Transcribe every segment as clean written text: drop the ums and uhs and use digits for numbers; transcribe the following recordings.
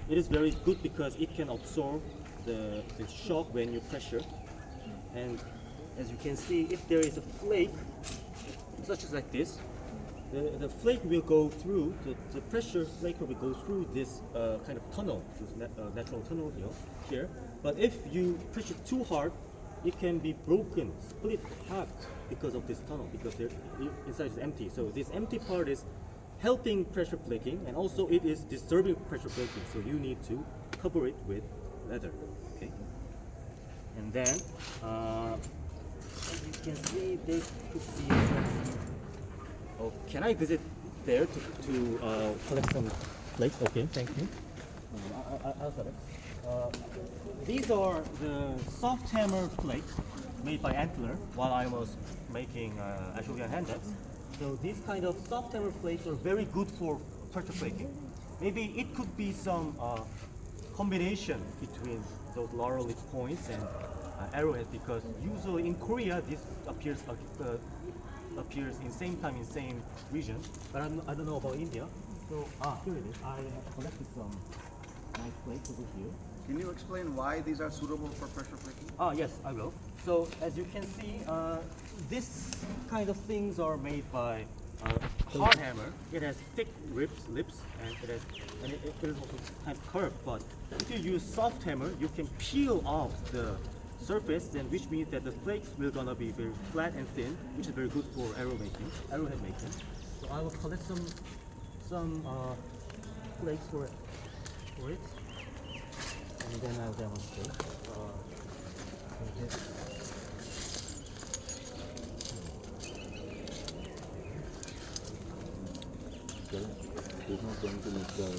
it is very good because it can absorb the shock when you pressure. And as you can see, if there is a flake, such as like this, the flake will go through, the pressure flaker will go through this kind of tunnel, this natural tunnel here. But if you push it too hard, it can be broken, split half because of this tunnel, because inside is empty. So this empty part is helping pressure flaking, and also it is disturbing pressure flaking. So you need to cover it with leather. Okay. And then, as you can see, there could be. Oh, can I visit there to collect some flakes? Okay, thank you. I'll got it. These are the soft hammer flakes made by Antler while I was making Asholian hand nets. So these kind of soft hammer flakes are very good for pressure flaking. Maybe it could be some combination between those laurel leaf points and arrowhead, because usually in Korea this appears in same time in same region, but I don't know about India. So here it is. I have collected some nice flakes over here. Can you explain why these are suitable for pressure flaking? Yes, I will. So as you can see, this kind of things are made by hard hammer. It has thick lips, and it is also kind of curved. But if you use soft hammer, you can peel off the surface, and which means that the flakes will gonna be very flat and thin, which is very good for arrowhead making. So I will collect some flakes for it. And then I'll demonstrate. He's not going to make the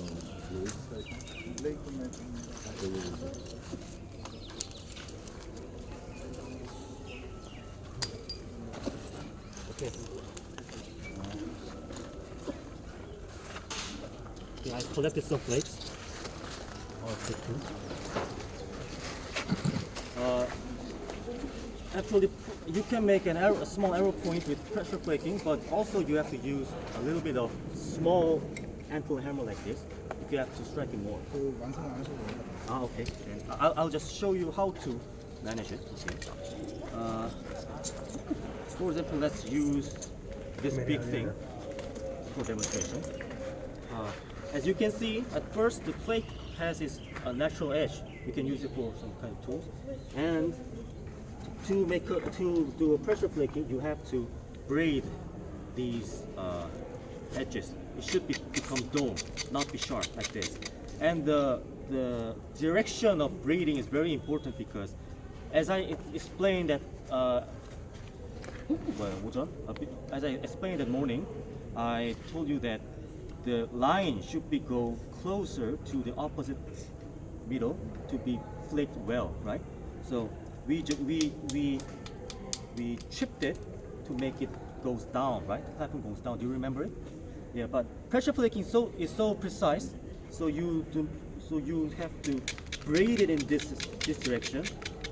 fluids right now. Lake making. Okay. Okay, I collected some flakes. Actually, you can make a small arrow point with pressure flaking, but also you have to use a little bit of small antler hammer like this if you have to strike it more. 그 완성 안 하셔도 돼요. Okay. I'll just show you how to manage it. Okay. For example, let's use this big thing for demonstration. As you can see, at first the flake has its natural edge. You can use it for some kind of tools. And to do a pressure flaking, you have to braid these edges. It should become dull, not be sharp like this. And the direction of braiding is very important, because as I explained that as I explained that morning, I told you that the line should go closer to the opposite middle to be flaked well, right? So we chipped it to make it goes down, right? The knapping goes down. Do you remember it? Yeah, but pressure flaking is so precise. So you have to braid it in this direction,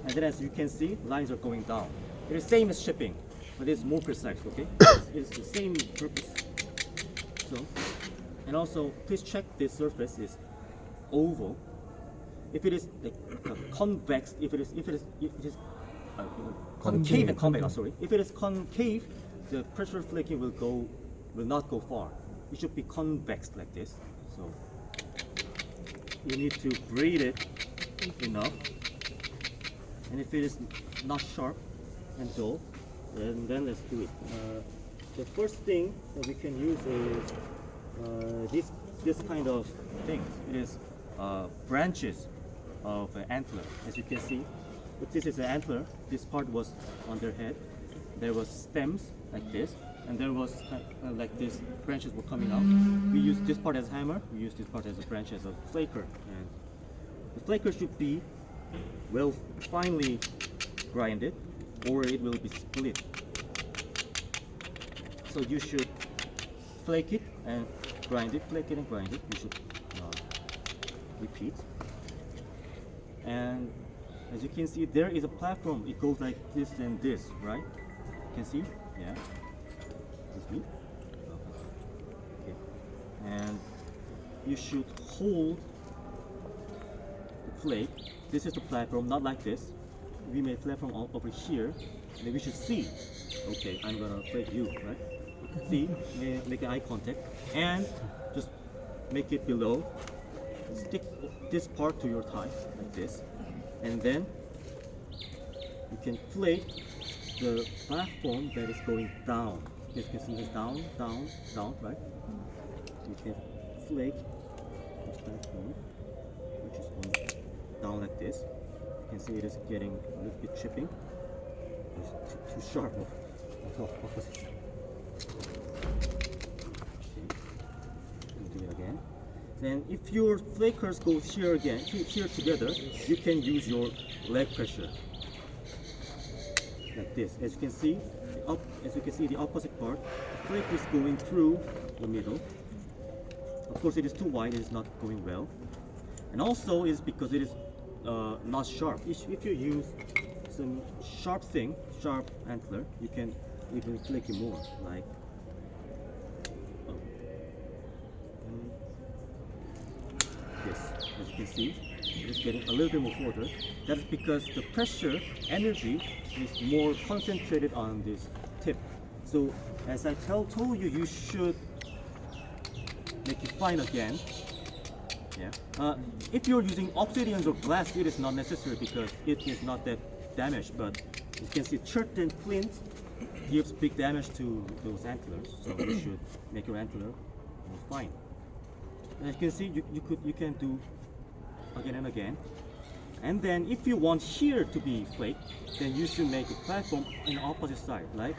and then as you can see, lines are going down. It is same as shipping, but it's more precise. Okay, it's the same purpose. So, and also please check this surface is oval. If it is like convex, if it is concave and convex. Sorry, if it is concave, the pressure flaking will not go far. It should be convex like this. So you need to braid it enough. And if it is not sharp and dull, then let's do it. The first thing that we can use is this kind of thing. It is branches of an antler. As you can see, but this is an antler. This part was on their head. There was stems like this, and there was like this branches were coming out. We use this part as a hammer. We use this part as a branch as a flaker, and the flaker should be well finely grinded, or it will be split. So you should flake it and grind it, flake it and grind it. You should repeat. And as you can see, there is a platform. It goes like this and this, right? You can see? Yeah. This me? Okay. And you should hold flake. This is the platform, not like this. We made platform over here. Then we should see. Okay, I'm gonna flake you, right? See, make eye contact, and just make it below. Stick this part to your thigh like this, and then you can flake the platform that is going down. You can see it's down, down, down, right? You can flake the platform, which is going down like this. You can see it is getting a little bit chipping. It's too sharp. Opposite. Do it again. Then if your flakers go here again, here together, you can use your leg pressure. Like this. As you can see, the opposite part, the flake is going through the middle. Of course, it is too wide, it is not going well. And also is because it is not sharp. If you use some sharp antler, you can even flake it more, like this. As you can see, it is getting a little bit more further. That is because the pressure, energy is more concentrated on this tip. So as I told you, you should make it fine again. Yeah. If you're using obsidians or glass, it is not necessary because it is not that damaged. But you can see chert and flint gives big damage to those antlers, so you should make your antler fine. As you can see, you can do again and again. And then if you want here to be flake, then you should make a platform in the opposite side, like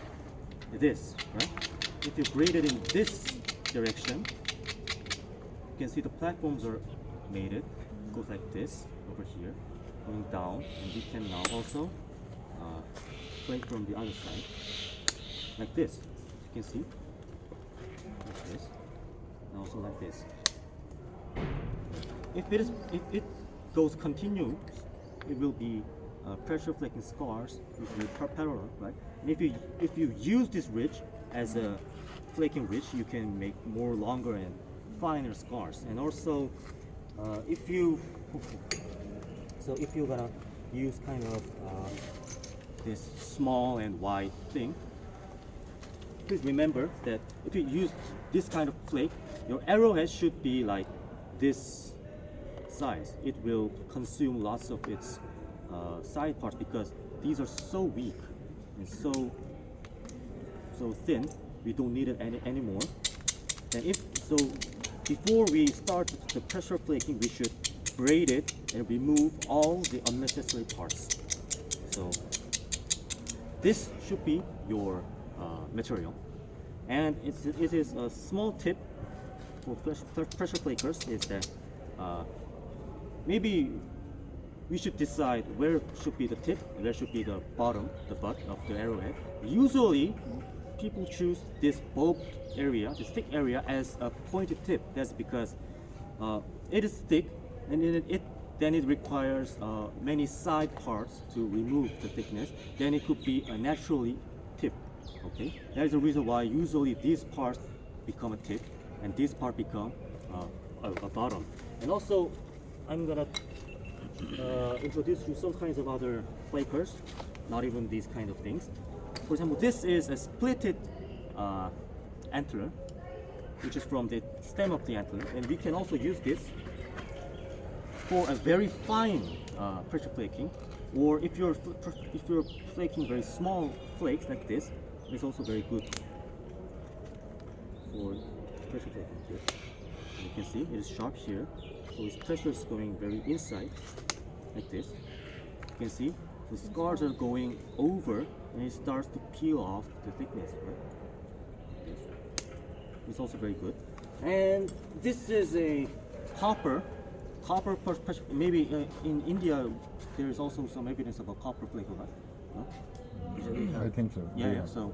this, right? If you grade it in this direction, you can see the platforms are made. It goes like this over here, going down, and we can now also flake from the other side, like this. You can see, like this, and also like this. If it goes continuous, it will be pressure flaking scars, which will be parallel, right? And if you use this ridge as a flaking ridge, you can make more longer and finer scars. And also, if you're gonna use kind of this small and wide thing, please remember that if you use this kind of flake, your arrowhead should be like this size. It will consume lots of its side parts because these are so weak and so thin. We don't need it anymore. And before we start the pressure flaking, we should braid it and remove all the unnecessary parts. So this should be your material, and it is a small tip for pressure flakers is that maybe we should decide where should be the tip and where should be the bottom, the butt of the arrowhead. Usually people choose this bulb area, this thick area, as a pointed tip. That's because it is thick, and then it requires many side parts to remove the thickness. Then it could be a naturally tip. Okay, that is the reason why usually these parts become a tip and this part become a bottom. And also, I'm gonna introduce you some kinds of other flakers, not even these kind of things. For example, this is a splitted antler, which is from the stem of the antler, and we can also use this for a very fine pressure flaking. Or if you're flaking very small flakes like this, it's also very good for pressure flaking here. You can see it is sharp here, so its pressure is going very inside, like this. You can see the scars are going over, and it starts to peel off the thickness, right? It's also very good. And this is a copper pressure. Maybe in India there is also some evidence about copper flaker, right? No? I think so. Yeah. So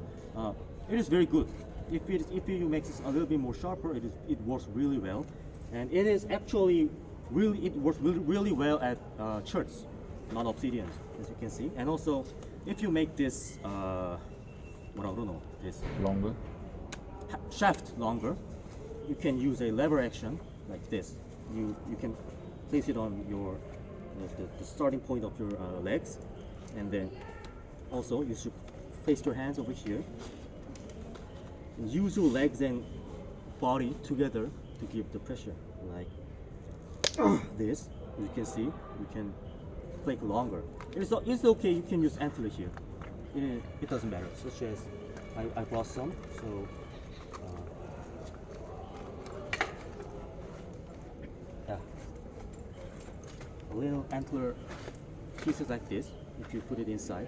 it is very good. If you make this a little bit more sharper, it works really well, and it is actually it works really well at cherts, not obsidians, as you can see. And also, if you make this this Longer. shaft longer, you can use a lever action like this. You can place it on your the starting point of your legs, and then also you should place your hands over here. And use your legs and body together to give the pressure, like this. You can see you can flake longer. It's okay. You can use antler here. It doesn't matter. Such as I brought some, so. Yeah, a little antler pieces like this. If you put it inside,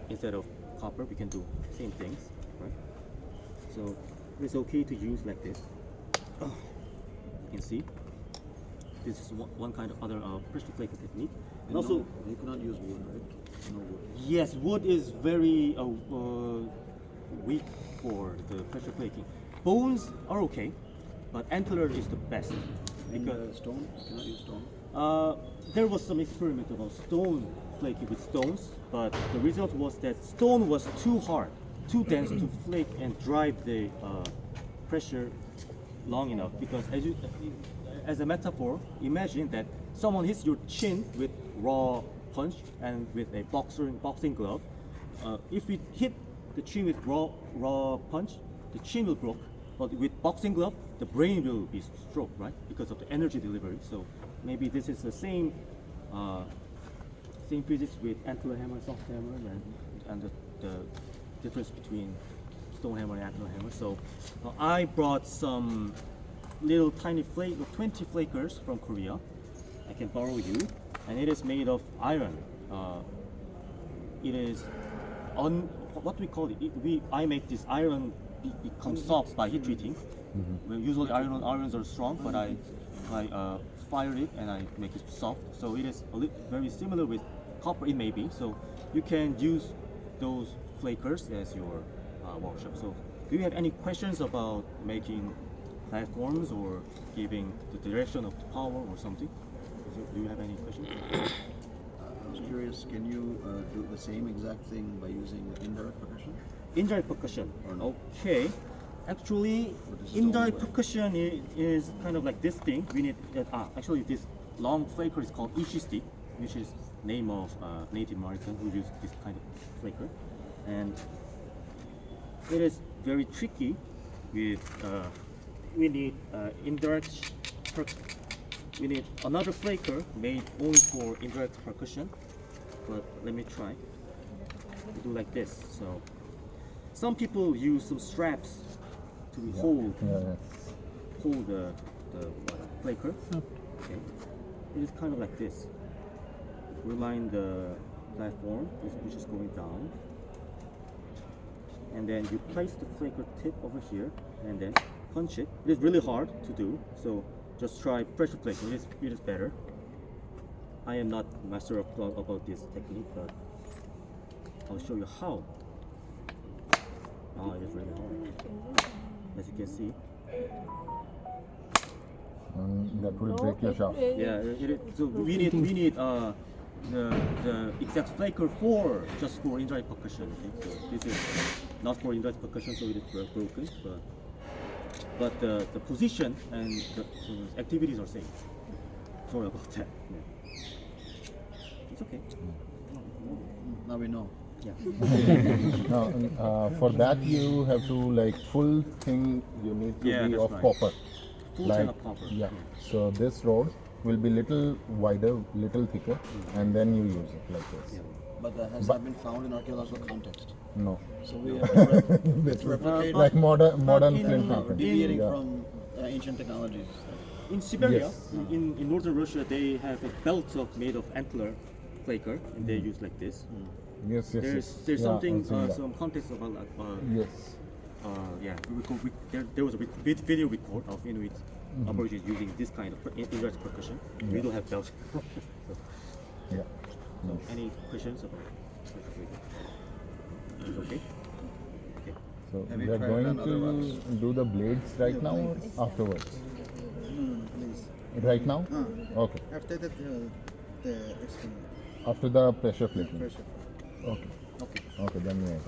instead of copper, we can do same things, right? So it's okay to use like this. You can see this is one kind of other pressure flaking technique. And also, no, you cannot use wood, right? No wood. yes, wood is very weak for the pressure flaking. Bones are okay, but antler is the best. And Because stone, you cannot use stone. there was some experiment about stone flaking with stones, but the result was that stone was too hard, too dense to flake and drive the pressure long enough. Because as a metaphor, imagine that someone hits your chin with raw punch and with a boxing glove. If we hit the chin with raw punch, the chin will broke. But with boxing glove, the brain will be stroked, right? Because of the energy delivery. So maybe this is the same physics with antler hammer, soft hammer, and the difference between stone hammer and antler hammer. So I brought some little tiny 20 flakers from Korea. I can borrow you, and it is made of iron. It is what we call it. I make this iron become soft by heat treating. Well, usually irons are strong, but I fire it and I make it soft. So it is very similar with copper. It may be. So you can use those flakers as your workshop. So do you have any questions about making platforms or giving the direction of the power or something? Do you have any questions? I was curious, can you do the same exact thing by using indirect percussion? Indirect percussion. Or no? Okay. Actually, this is indirect the only way. percussion is kind of like this thing. We need actually this long flaker is called ishi stick, which is name of Native American who use this kind of flaker, and it is very tricky. With we need we need another flaker made only for indirect percussion. But let me try to do like this. So some people use some straps to hold the flaker. Okay, it is kind of like this. Remind the platform which is going down, and then you place the flaker tip over here, and then punch it. It is really hard to do, so just try pressure flaking. It is better. I am not master about this technique, but I'll show you how. Oh, it is really hard. As you can see. That will break your shaft. Yeah, so we need the exact flaker just for indirect percussion. Okay? So this is not for indirect percussion, so it is broken. But the position and the activities are same. Sorry about that. Yeah. It's okay. Now we know. Yeah. Now, for that you have to like full thing you need to Yeah, be that's of right. copper. Full Like chain of copper. yeah. So this rod will be little wider, little thicker, and then you use it like this. Yeah. But that has not been found in archaeological context. No, So we have to this is replicate like modern in- flint we're knapper. deviating Yeah. from ancient technologies. In Siberia, Yes. in northern Russia, they have a belt made of antler flaker, and they use like this. Yes, yes, There's yes. there's Yeah, something I've seen that. some context about Yes. yeah, there was a video record of Inuit Aborigines using this kind of indirect percussion. We don't have belts. So, Yeah. any questions about okay? Okay. So Have we you are tried going on other rocks? to do the blades right now or afterwards? Please. Right now? Okay. After that, the experiment. After the pressure flaking. Pressure. Okay. Okay. Okay, then we are.